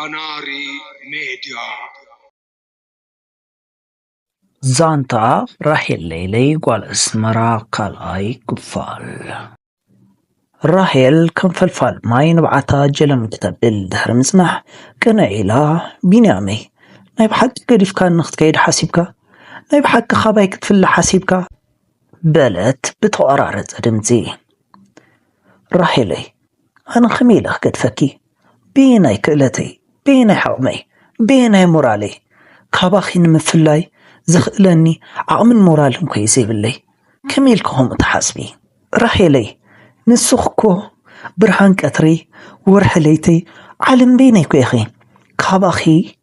Canary Media. زانتا راحل ليلي قال اسمرا كالاي كفال راحل كم فلفل ماي نبعتا جلم تتبل دهر مسمح كان إلا بنيامي نايب حق قريف كان نخت كيد حاسبك نايب حق خبايك تفل حاسبك بلت بتقرارت أدمتي راحلي أنا خميلة قد فكي بيناي كلتي بيناي حومي بيناي مورالي كاباخي نمفلاي زخلني عامل مورالهم كويسي باللي كميلكم تحاسبي راحلي نسخكو برهان كتري ورحليتي علم بينيكو يا أخي كاباخي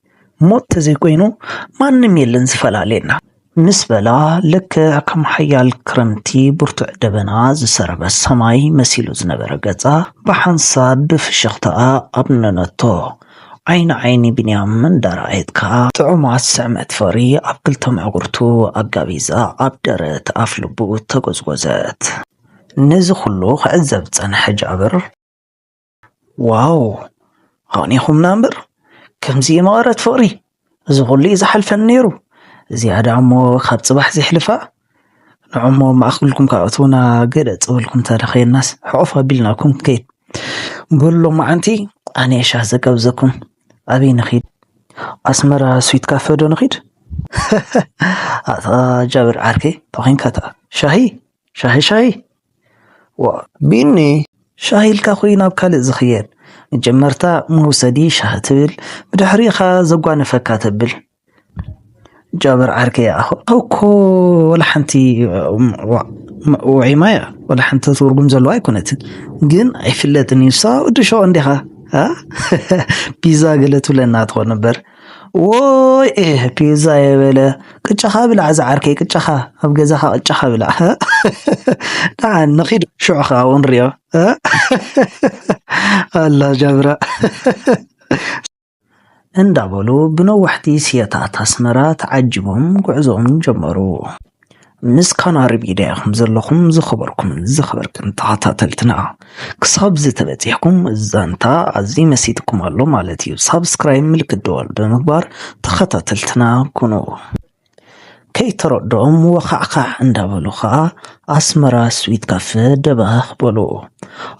موت تزيكوينو ما نميل نزفل علينا مسبلا لك كم حيال كرمتي برتع دبنا زسرب السماي مسيلو زنبر قطع بحنصاب بفشخطاء أبننتو عين عيني بنيامن درايتكا تعوم سعمت فري أبقلتم عقرتو أقابيزا أبدرت أفلبو تقوزقوزات نزخلو عزبت أنا حجابر واو هاني خم نامبر كم زي مغارت فوري زغلي زحل فنيرو زيادة عمو خاب صباح زي حلفاء عمو ما أخبركم كأتونا قرأت أقولكم تاريخي الناس حوفها بلناكم كيت قولوا ما أنتي أنا إيش هزك أوزكم أبي نخيد أسمر سويت كافي دو نخيد جابر عاركي طاقين كتا شاهي وبيني شاهي الكاخوين بكالي زخيان جمرتا موسدي شاهتبل بدحريخا زقوان فكاتبل جابر عاركي يا أخو أوكو ولا حنتي وعماية ولا حنتي تورقم زلواي كنت جن عفلتني صا ودشو عندها ها بيزا قلت لنا تقول نبر ووي إيه بيزا يا بلا كتشخا بلا عز عاركي كتشخا أبقى زخا كتشخا بلا ها تعال نخيد شعخا ونريو ها الله جابرا اندابلو بنوحتي سياتات أسمرات عجبهم قعزهم جمرو مس كان عربي داخم زلخم زخبركم زخبركم تعطاتلتنا كصاب زتبتيحكم الزانتا عزي مسيتكم الله مالتي سبسكرايب ملك الدول بمقبار تخطاتلتنا كونو كي تردهم وخعقع اندابلو خا أسمرا سويت كافي دباخ بلو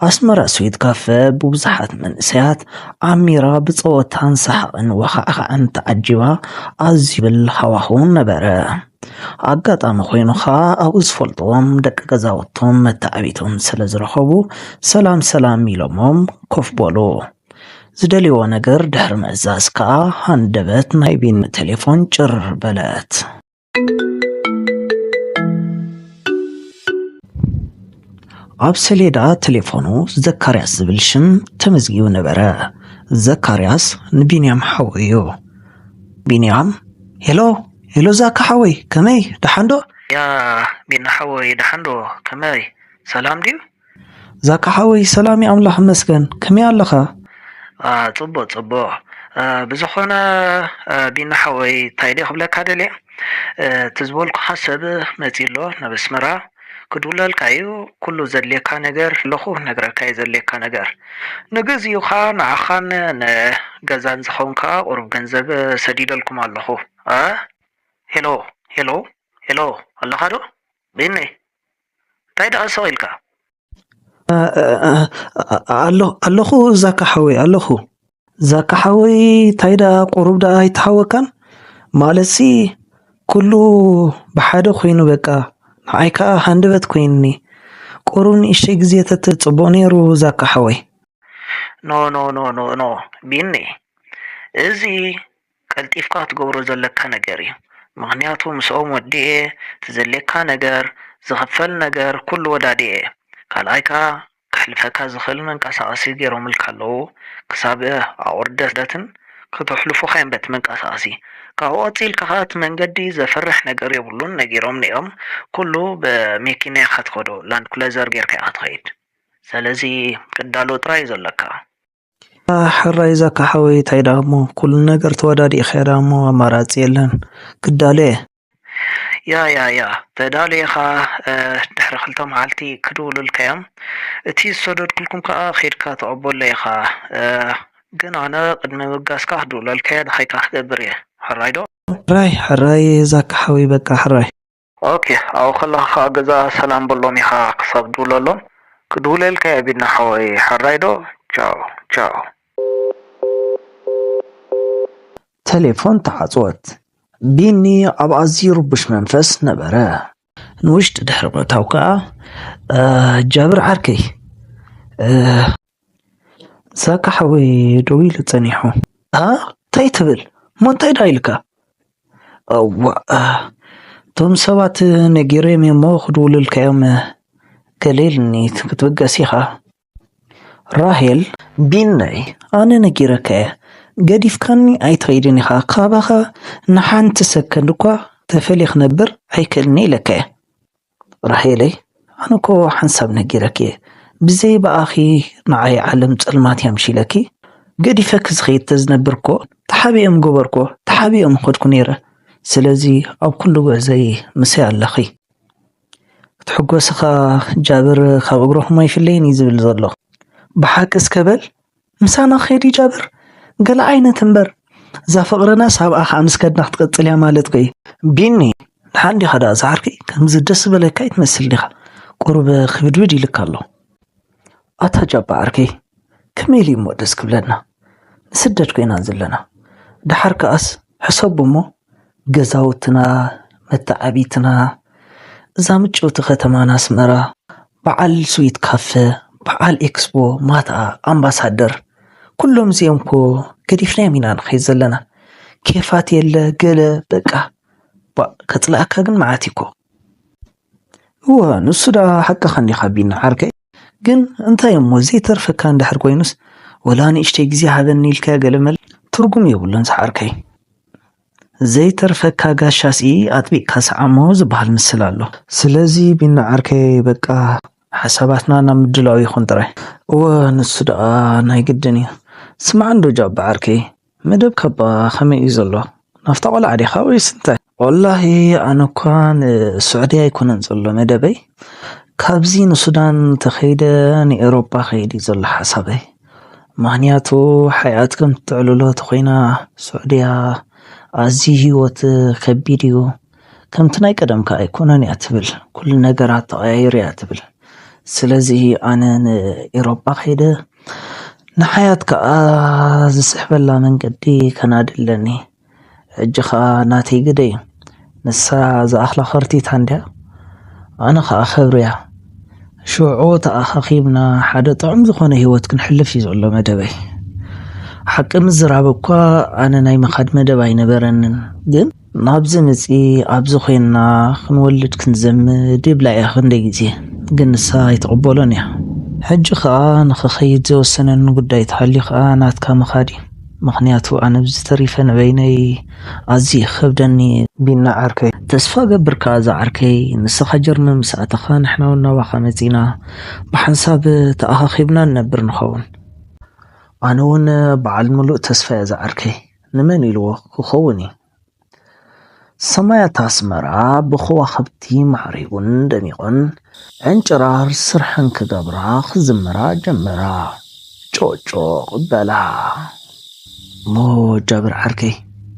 أسمرا سويت كافي بوزحات من سيات عميرا بصوتان سحقن وخعقعن تعجبا أزي بالحواهون نبرا أقاطعم خوينو خا أوز فلطوم دك قزاوتهم متعبيتهم سلزرخبو سلام ميلومهم كوف بولو زدليو نقر دهر مزازكا هندبت نايبين تليفون جر بلات أب سليدا تليفونو زكارياس زبلشم تمزجيو نبرا زكارياس نبينيام حويو بينيام هلو زاك حوي كمي دحندو يا بين حوي دحندو كمي سلام ديو زاك حوي سلامي أملاح مسكن كمي اللخا صبو بزخونا بين حوي تايدي قبلك هذا لي تزولك حسب متيلو نبسمرا كدولا الكايو كله زليكا نجر لخو نجر كاي زليكا نجر نجز يوخان عخان نجزان زخونكا قرب جنزب سديد لكم اللخو هلو الله خارو بيني تايدا أسويلكا اللخو زاك حوي تايدا قرب دا يتحوكن مالسي كله بحاده خوينو بقى عايكا هندبت كويني قروني إشي جزية تتصبوني رو زاك حوي نو بيني ازي كالتيفكا تقورو زلكا نجري مغنياتو مسؤوم وديه تزلكا نجر زغفل نجر كل وداديه كالايكا كحلفكا زخل من كاساسي جيرو ملكالو كسابه عوردة داتن كتحلفو خيم بات من كاساسي كاواتيل كهات من قدي زفرح نجر يبلون نجيروم نيوم كله بميكيني خد خدو لاند كلازر جير كي أتخيد سلازي كدالو تراي زلكا حراي زاك حوي تايدا مو كل نجر تودادي خيرا مو أمارات يلن كدالي يا تدالي خا دحر خلتهم عالتي كدول الكيام تي الصدد كلكم كا خير كا تعبول لي خا ግን ኣነ ቅድሚ ምጋስካ ክድውለልከ ድኸይካ ክገብር እየ ሕራይ ዶ ሕራይ ዛካ ሓዊ በቃ ሕራይ ኦኬ ኣብኡ ከለኻ ገዛ ሰላም በሎም ኢኻ ክሳብ ድውለሎም ክድውለልከ የቢድና ሓወይ ሕራይ ዶ ቻው ቻው ቴሌፎን ተዓጽወት ቢኒ ኣብ ኣዝዩ ርቡሽ መንፈስ ነበረ ንውሽጢ ድሕሪ ምእታው ከዓ ጃብር ዓርከይ ዛካ ሓወይ ደው ኢሉ ጸኒሑ እንታይ ትብል ሞንታይ ዳ ኢልካ ቶም ሰባት ነጊሮም እሞ ክድውልልከዮም ገሌልኒ ክትብገስ ኢኻ ራሄል ቢናይ ኣነ ነጊረከ ገዲፍካኒ ኣይትኸይድን ኢኻ ካባኻ ንሓንቲ ሰከንድ እኳ ተፈልየ ክነብር ኣይክእልኒ ኢለከ ራሄለይ ኣነ እኮ ሓንሳብ ነጊረክ እየ ብዘይ በኣኺ ንዓይ ዓለም ጸልማት ያምሺለኪ ገዲፈክ ዝኸይድ ተዝነብር እኮ ተሓቢኦም ገበርኮ ተሓቢኦም ኸድኩ ነይረ ስለዚ ኣብ ኩሉ ጉዕዘይ ምስይ ኣለኺ ክትሕጐስኻ ጃብር ካብ እግሮኹም ኣይፍለይን እዩ ዝብል ዘሎ ብሓቅስ ከበል ምሳና ኸይዲ ጃብር ገለ ዓይነት እምበር እዛ ፍቕርና ሳብኣ ከዓ ምስ ከድና ክትቀጽል እያ ማለት ኮይ ቢኒ ንሓንዲ ኸዳ ዝዓርኪ ከምዚ ደስ ዝበለካ ይትመስል ዲኻ ቁርበ ክብድብድ ኢልካ ኣሎ ኣታ ጃባ ዓርከይ ከመይ ኢሉ እሞ ደስ ክብለና ንስደት ኮይና ዘለና ድሓር ከኣስ ሕሰቡ እሞ ገዛውትና መታዓቢትና እዛ ምጭውቲ ከተማና ኣስመራ በዓል ስዊት ካፌ በዓል ኤክስፖ ማታ ኣምባሳደር ኩሎም እዚኦም እኮ ገዲፍናዮም ኢና ንኸይድ ዘለና ኬፋት የለ ገለ በቃ ከጽላእካ ግን መዓት እኮ እወ ንሱ ዳ ሓቅኻ እንዲኻ ቢና ዓርከይ ግን እንታይ እሞ ዘይተርፈካ እንድሕር ኮይኑስ ወላ ንእሽተይ ግዜ ሃበኒ ኢልካ ገለመል ትርጉም የብሉን ዝዓርከይ ዘይተርፈካ ጋሻሲ ኣጥቢቅካ ሰዓሞ ዝበሃል ምስል ኣሎ ስለዚ ቢና ዓርከይ በቃ ሓሳባትና ናብ ምድላው ይኹን ጥራይ እወ ንሱ ደኣ ናይ ግድን እዩ ስማዕ እንዶ ጃባ ዓርከይ መደብ ካባ ከመይ እዩ ዘሎ ናፍታ ቆልዓ ዲኻ ወይስ እንታይ ወላሂ ኣነ እኳ ንስዑድያ ኣይኮነን ዘሎ መደበይ ካብዚ ንሱዳን ተኸይደ ንኤውሮጳ ኸይድ እዩ ዘሎ ሓሳበይ ምክንያቱ ሓያት ከም ትዕልሎ ተኾይና ስዑድያ ኣዝዩ ህይወት ከቢድ እዩ ከምቲ ናይ ቀደምካ ኣይኮነን እያ ትብል ኩሉ ነገራት ተቐያይሩ እያ ትብል ስለዚ ኣነ ንኤውሮጳ ኸይደ ንሓያት ከዓ ዝስሕበላ መንገዲ ከናድለኒ ሕጂ ከዓ ናተይ ግደ እዩ ንሳ ዝኣኽላ ኸርቲታ እንድያ ኣነ ከዓ ኸብሪ እያ ሽዑ ተኣኻኺብና ሓደ ጥዑም ዝኾነ ህይወት ክንሕልፍ እዩ ዘሎ መደበይ ሓቂ ምዝራብ እኳ ኣነ ናይ መኻድ መደብ ኣይነበረንን ግን ናብዚ መፂ ኣብዚ ኮይንና ክንወልድ ክንዘምድ ይብላ እያ ክንደይ ግዜ ግን ንሳ ኣይትቕበሎን እያ ሕጂ ከዓ ንኽኸይድ ዘወሰነን ጉዳይ ተሃልዩ ከዓ ናትካ መኻድ እዩ ምክንያቱ ኣነ ብዝተሪፈ ነበይነይ ኣዝዩ ከብደኒ ቢና ዓርከይ ተስፋ ገብርካ ዝዓርከይ ንስኻ ጀርመ ምስኣተኻ ንሕና እውን ናባኻ መፂና ብሓንሳብ ተኣኻኺብና ንነብር ንኸውን ኣነ እውን በዓል ሙሉእ ተስፋ እየ ዝዓርከይ ንመን ኢልዎ ክኸውን እዩ ሰማያት ኣስመራ ብኸዋኽብቲ ማዕሪጉን ደሚቑን ዕንጭራር ስርሐን ክገብራ ክዝምራ ጀመራ ጮጮቕ በላ ሞ ጃብር ዓርከይ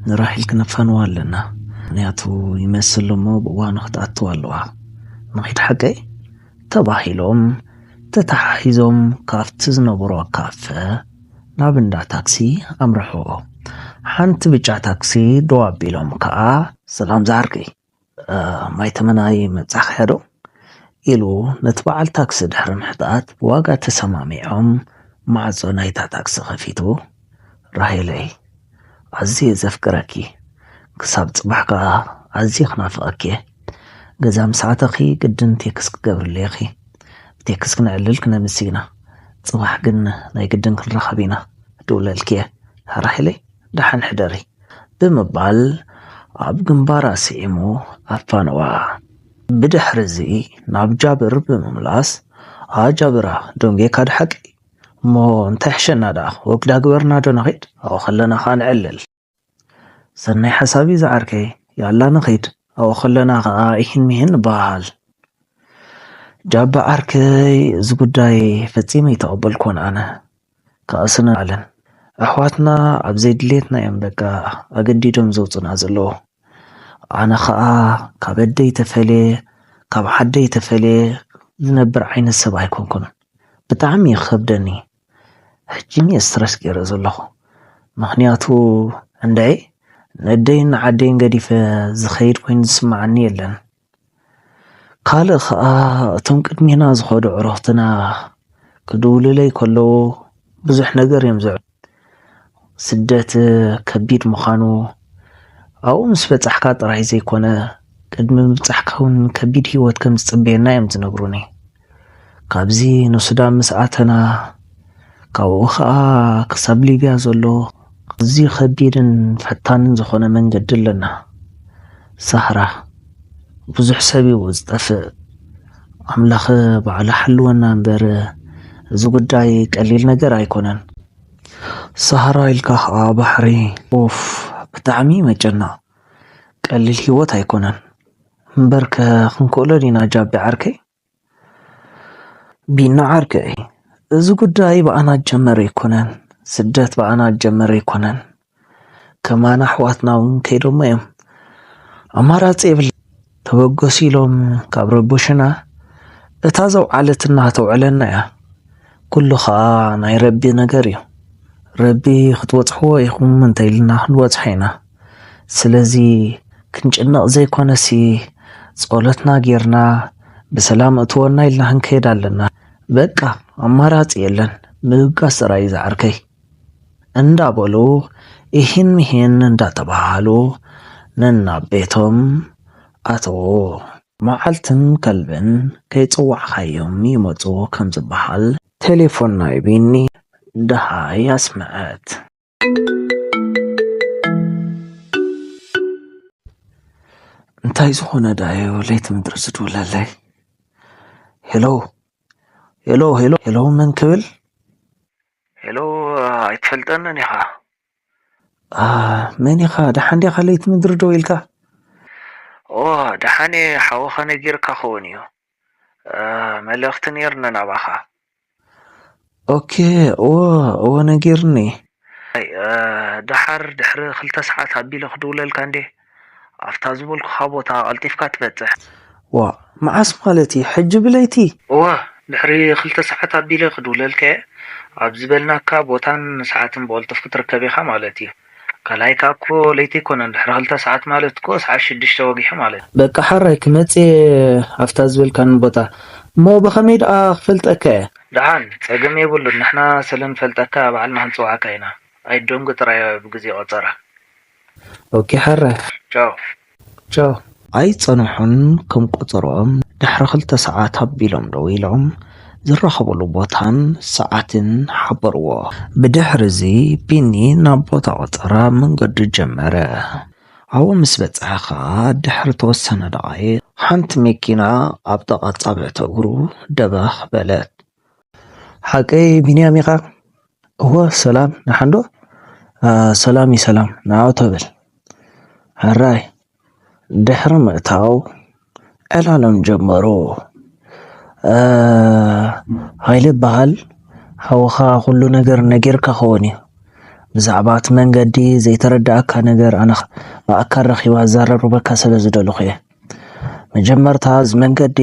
ንራሒል ክነፋንዋ ኣለና ምክንያቱ ይመስል እሞ ብእዋኑ ክትኣትዋ ኣለዋ ንኸይድ ሓቀይ ተባሂሎም ተተሓሒዞም ካብቲ ዝነበሮ ካፈ ናብ እንዳ ታክሲ ኣምርሑ ሓንቲ ብጫ ታክሲ ደው ኣቢሎም ከዓ ሰላም ዝዓርከይ ማይ ተመናይ መጻኽ ሄዶ ኢሉ ነቲ በዓል ታክሲ ድሕሪ ምሕጣት ዋጋ ተሰማሚዖም ማዕጾ ናይታ ታክሲ ኸፊቱ ራሄለይ ኣዝየ ዘፍቅረኪ ክሳብ ጽባሕ ከዓ ኣዝየ ክናፍቐኪ ገዛ ምሳዓተኺ ግድን ቴክስ ክገብርለኺ ብቴክስ ክንዕልል ክነምስ ኢና ጽባሕ ግን ናይ ግድን ክንረኸብ ኢና ድውለልኪ ራሄለይ ደሓን ሕደሪ ብምባል ኣብ ግንባራ ስዒሙ ኣፋነዋ ብድሕሪ እዚ ናብ ጃብር ብምምላስ ጃብራ ዶንጌካ ድሓቂ እሞ እንታይ ሕሸና ዳ ወግዳ ግበርና ዶ ንኸይድ ኣብኡ ከለና ከዓ ንዕልል ሰናይ ሓሳቢ ዝዓርከይ ያላ ንኸይድ ኣብኡ ከለና ከዓ ይህን ሚህን ንበሃል ጃባ ዓርከይ እዚ ጉዳይ ፈፂመ ይተቐበልኩን ኣነ ከእስነ ኣለን ኣሕዋትና ኣብ ዘይድሌትና እዮም በቃ ኣገዲዶም ዘውፅና ዘለዎ ኣነ ከዓ ካብ ኣደይ ተፈልየ ካብ ዓደይ ተፈልየ ዝነብር ዓይነት ሰብ ኣይኮንኩን ብጣዕሚ ይከብደኒ ሕጂ ስትረስ ገይረ ዘለኹ ምክንያቱ እንደይ ነደይን ዓደይን ገዲፈ ዝኸይድ ኮይኑ ዝስማዓኒ የለን ካልእ ከዓ እቶም ቅድሚና ዝኸዱ ዕሮኽትና ክድውልለይ ከለዉ ብዙሕ ነገር እዮም ዝዕሉ ስደት ከቢድ ምዃኑ ኣብኡ ምስ በፃሕካ ጥራይ ዘይኮነ ቅድሚ ምብፃሕካ እውን ከቢድ ሂወት ከም ዝፅበየና እዮም ዝነግሩኒ ካብዚ ንሱዳን ምስ ኣተና ካብኡ ከዓ ክሳብ ሊብያ ዘሎ እዚ ከቢድን ፈታንን ዝኾነ መንገዲ ኣለና ሳህራ ብዙሕ ሰብ እዩ ዝጠፍእ ኣምላኽ ባዕሉ ሓልወና እምበር እዚ ጉዳይ ቀሊል ነገር ኣይኮነን ሳህራ ኢልካ ከዓ ባሕሪ ኦፍ ብጣዕሚ መጨነቕ ቀሊል ሂወት ኣይኮነን እምበርከ ክንክእሎ ዲና ጃቢ ዓርከይ ቢና ዓርከይ እዚ ጉዳይ በኣና ጀመረ ኣይኮነን ስደት በኣና ጀመረ ኣይኮነን ከማና ኣሕዋትና እውን ከይዶሞ እዮም ኣማራፂ የብል ተበገሱ ኢሎም ካብ ረቡሽና እታ ዘውዓለትና ተውዕለና እያ ኩሉ ከዓ ናይ ረቢ ነገር እዩ ረቢ ክትወፅሕዎ ኢኹም እንታይ ኢልና ክንወፅሐ ኢና ስለዚ ክንጭነቕ ዘይኮነሲ ጸሎትና ጌርና ብሰላም እትወና ኢልና ክንከይድ ኣለና በቃ ኣማራፂ የለን ምብጋስ ጥራይ ዝዓርከይ እንዳበሉ ይህን ምሂን እንዳተባሃሉ ነናቤቶም ኣተዎ መዓልትን ከልብን ከይፅዋዕኻዮም ይመፁ ከም ዝበሃል ቴሌፎን ናይ ቢኒ ደሃይ ኣስምዐት እንታይ ዝኾነ ዳዮ ለይቲ ምድሪ ዝድውለለይ ሄሎ ሄሎ ሄሎ ሄሎ መን ክብል ሄሎ ኣይትፈልጠንን ኢኻ መን ኢኻ ደሓን ዲኻ ለይቲ ምድሪ ደው ኢልካ ደሓነ ሓወኻ ነጊርካ ኸውን እዩ መልእኽቲ ነርነ ናባኻ ኦኬ ኦ ነጊርኒ ድሓር ድሕሪ 2 ሰዓት ኣቢለ ክድውለልካ እንዴ ኣፍታ ዝበልኩኻ ቦታ ቀልጢፍካ ትበፅሕ ዋ መዓስ ማለት እዩ ሕጂ ብለይቲ ድሕሪ 2 ሰዓት ኣቢለ ክድውለልከ ኣብ ዝበልናካ ቦታን ሰዓትን ብቀልጥፍ ክትርከብ ኢኻ ማለት እዩ ካላይካ እኮ ለይቲ ይኮነን ድሕሪ 2 ሰዓት ማለት እኮ ሰዓት 6 ወጊሑ ማለት በቃ ሓራይ ክመፅእ ኣፍታ ዝበልካን ቦታ እሞ ብኸመይ ደኣ ክፈልጠካ ደሓን ፀገም የብሉን ንሕና ስለንፈልጠካ ባዕልና ክንፅዋዓካ ኢና ኣይደንጉ ጥራይ ብግዜ ቆፀራ ኦኬ ሓራይ ቻው ቻው ኣይፀንሑን ከም ቆፀሮኦም ድሕሪ 2 ሰዓት ኣቢሎም ደው ኢሎም ዝረኸበሉ ቦታን ሰዓትን ሓበርዎ ብድሕሪ እዚ ቢኒ ናብ ቦታ ቆፀራ መንገዲ ጀመረ ኣብኡ ምስ በፅሐኻ ድሕሪ ተወሰነ ደቓይቕ ሓንቲ መኪና ኣብ ጥቓ ጻብዕቲ እግሩ ደበኽ በለት ሓቀይ ቢንያም ኢኻ ሰላም ንሓንዶ ሰላም ሰላም ናው ተብል ሕራይ ድሕሪ ምእታው ዕላሎም ጀመሩ ሃይሊ በሃል ሓወኻ ኩሉ ነገር ነጊርካ ኸውን እዩ ብዛዕባ እቲ መንገዲ ዘይተረዳእካ ነገር ኣነ ብኣካል ረኺባ ዘራርበካ ስለ ዝደለኹ እየ መጀመርታ እዚ መንገዲ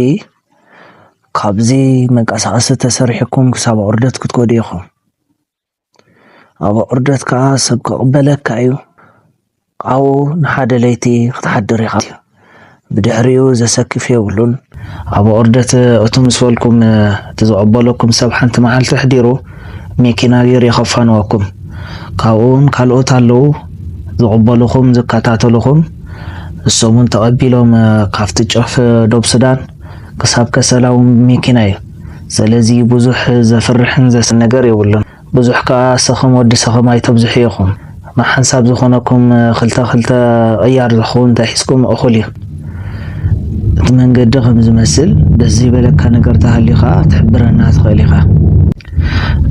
ካብዚ መንቀሳቐሲ ተሰሪሕኩም ክሳብ ዑርደት ክትከዱ ኢኹም ኣብ ዑርደት ከዓ ሰብ ክቕበለካ እዩ ኣብኡ ንሓደ ለይቲ ክትሓድር ኢኻ ብድሕሪኡ ዘሰክፍ የብሉን ኣብ ዑርደት እቶም ምስ በልኩም እቲ ዝቕበለኩም ሰብ ሓንቲ መዓልቲ ሕዲሩ መኪና ጌሩ የኸፋንወኩም ካብኡን ካልኦት ኣለዉ ዝቕበልኹም ዝከታተልኹም እሶም እውን ተቐቢሎም ካብቲ ጨፍ ዶብ ሱዳን ክሳብ ከሰላው መኪና እዩ ስለዚ ብዙሕ ዘፍርሕን ዘስን ነገር የብሉን ብዙሕ ከዓ ሰኸም ወዲ ሰኸም ኣይተብዝሑ ኢኹም ማሓንሳብ ዝኾነኩም ክልተ ቅያር ዝኸውን ተሒዝኩም እኹል እዩ እቲ መንገዲ ከም ዝመስል ደስ ዝበለካ ነገር ተሃሊኻ ትሕብረና ትኽእል ኢኻ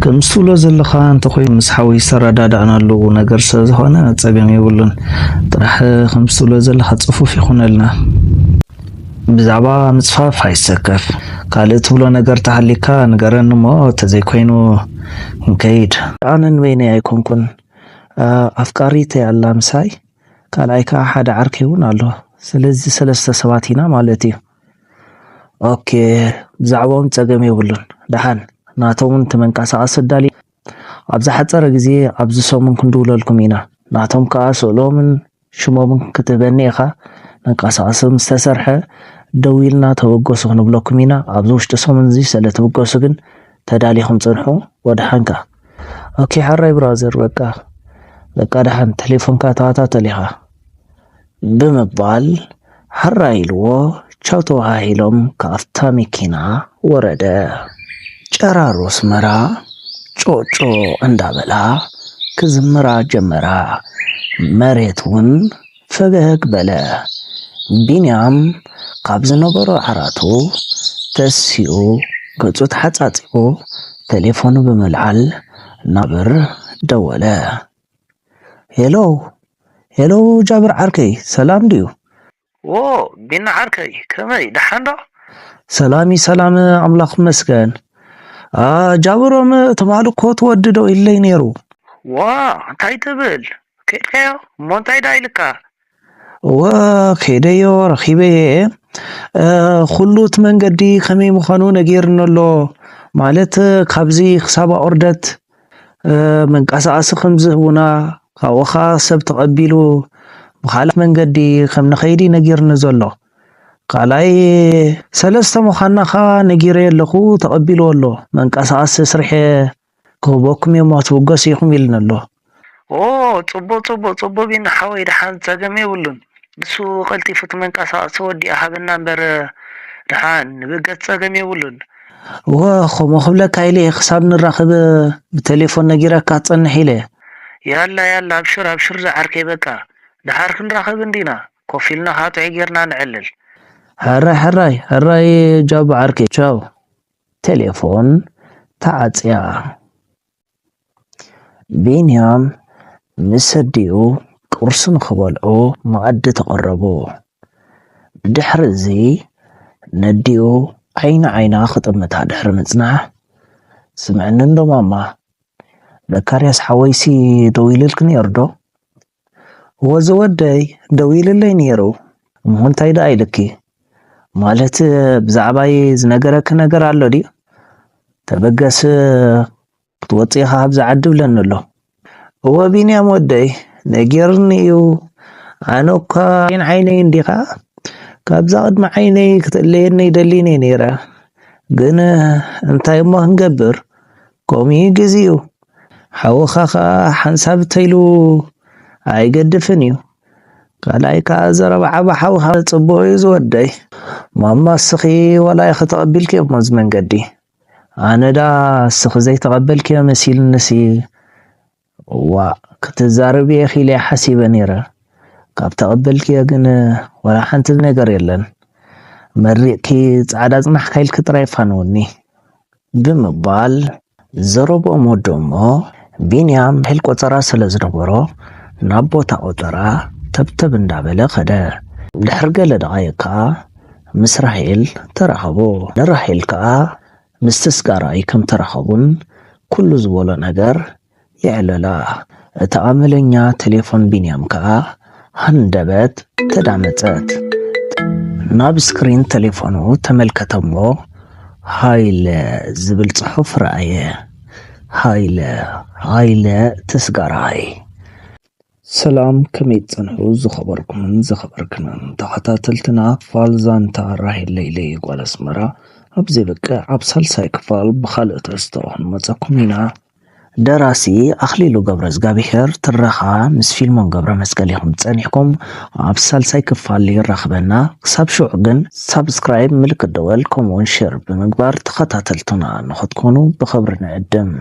ከምስ ትብሎ ዘለኻ እንተኮይ ምስ ሓዊ ዝተረዳዳእናሉ ነገር ስለዝኾነ ፀገም የብሉን ጥራሕ ከምስ ትብሎ ዘለኻ ፅፉፍ ይኹነልና ብዛዕባ ምፅፋፍ ኣይሰከፍ ካልእ ትብሎ ነገር ተሃሊካ ንገረኒ እሞ ተዘይኮይኑ نكيد أنا ويني أيكونكن أفكاريتي على مساي ካልኣይ ከዓ ሓደ ዓርኪ እውን ኣሎ ስለዚ ሰለስተ ሰባት ኢና ማለት እዩ ኦኬ ብዛዕባኦም ፀገም የብሉን ደሓን ናቶም ተመንቀሳቀሲ ዳሊ ኣብዚ ሓፀረ ግዜ ኣብዚ ሰሙን ክንድውለልኩም ኢና ናቶም ከዓ ስእሎምን ሽሞምን ክትበኒ ኢኻ መንቀሳቀሲ ምስተሰርሐ ደው ኢልና ተበገሱ ክንብለኩም ኢና ኣብዚ ውሽጢ ሰሙን እዚ ስለተበገሱ ግን ተዳሊኹም ፅንሑ ወድሓንካ ኦኬ ሓራይ ብራዘር በቃ ደሓን ቴሌፎንካ ተዋታተል ኢኻ ብምባል ሓራይልዎ ቻው ተዋሂሎም ካፍታ መኪና ወረደ ጨራሮ አስመራ ጮጮ እንዳበላ ክዝምራ ጀመራ መሬቱን ፈገግ በለ ቢንያም ካብ ዝነበሮ ዓራቱ ተሲኡ ገጹ ተሓጻጺቦ ቴሌፎኑ በመልዓል ናብር ደወለ ሄሎ ጃብር ዓርከይ ሰላም ድዩ ቢና ዓርከይ ከመይ ደሓን ዶ ሰላም ኣምላኽ መስገን ጃብሮም ተማሉ ኮት ወድዶ ኢለይ ነይሩ እንታይ ትብል ከይድካዮ እሞ እንታይ ዳ ኢልካ ከይደዮ ረኺበየ ኩሉት መንገዲ ከመይ ምዃኑ ነጊርነሎ ማለት ካብዚ ክሳብ ኦርደት መንቀሳቀሲ ከምዝህቡና ካብኡኻ ሰብ ተቐቢሉ ብኻልእ መንገዲ ከም ንኸይዲ ነጊርኒ ዘሎ ካልኣይ ሰለስተ ምዃንናኻ ነጊረ ኣለኹ ተቐቢልዎ ኣሎ መንቀሳቀሲ ስርሐ ክህበኩም እሞ ትውገሱ ኢኹም ኢልና ኣሎ ፅቡቅ ቢና ሓወይ ደሓን ፀገም የብሉን ንሱ ቀልጢፉ መንቀሳቀሲ ወዲኣ ሃበና እምበር ደሓን ንብገት ፀገም የብሉን ከምኡ ክብለካ ኢለ ክሳብ ንራኸብ ብቴሌፎን ነጊረካ ትፀንሕ ኢለ ያላ ኣብሽር ዝዓርከይ በቃ ድሓር ክንራኸብ እንዲና ኮፍ ኢልና ሃጥዕ ጌርና ንዕልል ሕራይ ጃብ ዓርከይ ቻው ቴሌፎን ተዓፅያ ቢንያም ምስ ኣዲኡ ቁርሲ ንኽበልዑ መኣዲ ተቐረቡ ብድሕሪ እዚ ነዲኡ ዓይና ክጥምታ ድሕሪ ምጽናሕ ስምዕኒ እንዶ ማማ ዘካርያስ ሓወይሲ ደው ኢልልክ ነይሩ ዶ ወዘወደይ ደው ኢልለይ ነይሩ እሞ እንታይ ዳ ኢልኪ ማለት ብዛዕባይ ዝነገረክ ነገር ኣሎ ድዩ ተበገስ ክትወፅኢ ኢኻ ኣብዛ ዓዲ ብለኒ ኣሎ ቢንያም ወደይ ነጊርኒ እዩ ኣነ እኳ ዓይነይ እንዲኻ ካብዛ ቅድሚ ዓይነይ ክትእለየኒ ይደሊኒ ነይረ ግን እንታይ እሞ ክንገብር ከምኡ ግዜኡ ሓወኻ ከዓ ሓንሳብ ተይሉ ኣይገድፍን እዩ ካልኣይ ከዓ ዘረብዓባ ሓውኻ ፅቡቅ እዩ ዝወደይ ማማ እስኺ ወላይ ክትቐቢልክዮ ሞዚ መንገዲ ኣነዳ እስኺ ዘይተቐበልክዮ መሲልንሲ ክትዛረብ እየ ኺለ ሓሲበ ነይረ ካብ ተቐበልክዮ ግን ወላ ሓንቲ ነገር የለን መሪቕኪ ፃዕዳ ፅናሕ ካይልክ ጥራይ ፋንውኒ ብምባል ዘረቦም ወዶ እሞ ቢንያም ሄል ቆፀራ ስለ ዝነበሮ ናብ ቦታ ቆፀራ ተብተብ እንዳበለ ኸደ ድሕሪ ገለ ደቓይቕ ከዓ ምስ ራሄል ተራኸቦ ንራሄል ከዓ ምስ ተስጋራይ ከም ተራኸቡን ኩሉ ዝበሎ ነገር ይዕለላ እቲ ኣመለኛ ቴሌፎን ቢንያም ከዓ ሃንደበት ተዳመፀት ናብ ስክሪን ቴሌፎኑ ተመልከተሞ ሃይለ ዝብል ጽሑፍ ረአየ ሃይለ ተስጋራይ ሰላም ከመይ ትጸንሑ ዝኸበርክንን ተኸታተልትና ክፋል ዛንታ ራሄል ለይለይ ጓል ኣስመራ ኣብ ዘይበቅዕ ኣብ ሳልሳይ ክፋል ብኻልእ ትሕዝቶ ክንመፀኩም ኢና ደራሲ ኣኽሊሉ ገብረ እግዚአብሔር ትረኻ ምስ ፊልሞን ገብረ መስቀል ኢኹም ፀኒሕኩም ኣብ ሳልሳይ ክፋል ይራኽበና ክሳብ ሽዑ ግን ሳብስክራይብ ምልክት ደወል ከምኡውን ሼር ብምግባር ተኸታተልቱና ንኽትኮኑ ብኽብሪ ንዕድም